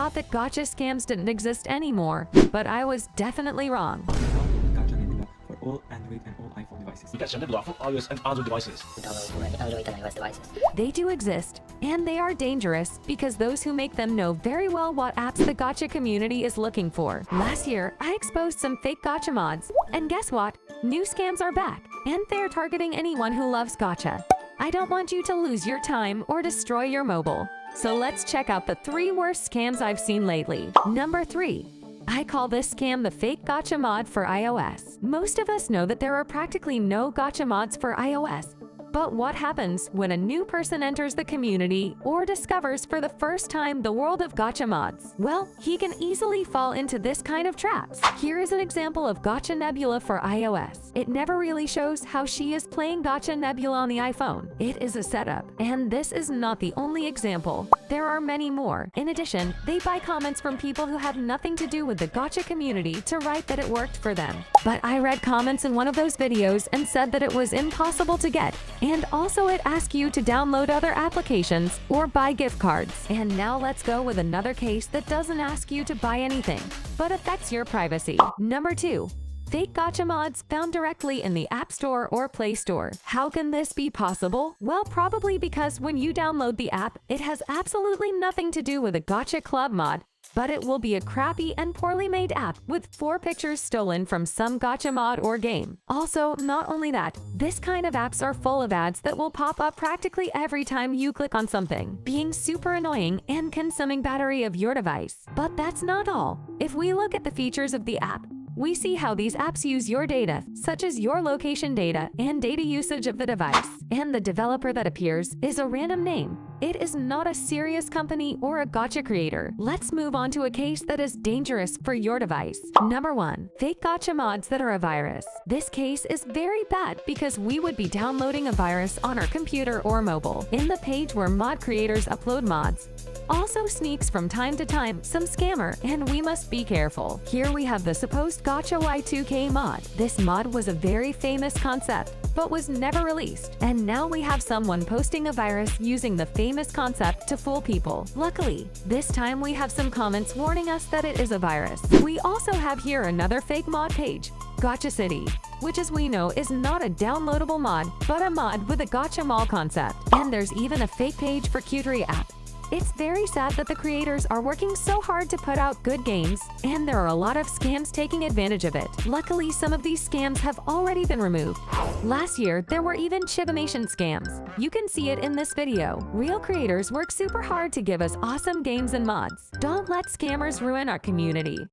thought that gacha scams didn't exist anymore, but I was definitely wrong. Gacha Nebula for all Android and all iPhone devices. Gacha Nebula for iOS and other devices. Download for any Android and iOS devices. They do exist, and they are dangerous because those who make them know very well what apps the gacha community is looking for. Last year, I exposed some fake gacha mods, and guess what? New scams are back, and they're targeting anyone who loves gacha. I don't want you to lose your time or destroy your mobile. So let's check out the 3 worst scams I've seen lately. Number 3. I call this scam the fake gacha mod for iOS. Most of us know that there are practically no gacha mods for iOS. But what happens when a new person enters the community or discovers for the first time the world of gacha mods? Well, he can easily fall into this kind of traps. Here is an example of Gacha Nebula for iOS. It never really shows how she is playing Gacha Nebula on the iPhone. It is a setup, and this is not the only example. There are many more. In addition, they buy comments from people who have nothing to do with the gacha community to write that it worked for them. But I read comments in one of those videos and said that it was impossible to get. And also it asks you to download other applications or buy gift cards. And now let's go with another case that doesn't ask you to buy anything, but affects your privacy. Number 2. Fake gacha mods found directly in the App Store or Play Store. How can this be possible? Well, probably because when you download the app, it has absolutely nothing to do with a gacha club mod, but it will be a crappy and poorly made app with 4 pictures stolen from some gacha mod or game. Also, not only that, this kind of apps are full of ads that will pop up practically every time you click on something, being super annoying and consuming battery of your device. But that's not all. If we look at the features of the app, we see how these apps use your data, such as your location data and data usage of the device. And the developer that appears is a random name. It is not a serious company or a gacha creator. Let's move on to a case that is dangerous for your device. Number 1. Fake gacha mods that are a virus. This case is very bad because we would be downloading a virus on our computer or mobile. In the page where mod creators upload mods, also sneaks from time to time some scammer, and we must be careful. Here we have the supposed Gacha Y2K mod. This mod was a very famous concept, but was never released. And now we have someone posting a virus using the famous concept to fool people. Luckily, this time we have some comments warning us that it is a virus. We also have here another fake mod page, Gacha City, which as we know is not a downloadable mod, but a mod with a gacha mall concept. And there's even a fake page for Qtri app. It's very sad that the creators are working so hard to put out good games, and there are a lot of scams taking advantage of it. Luckily, some of these scams have already been removed. Last year, there were even chibimation scams. You can see it in this video. Real creators work super hard to give us awesome games and mods. Don't let scammers ruin our community.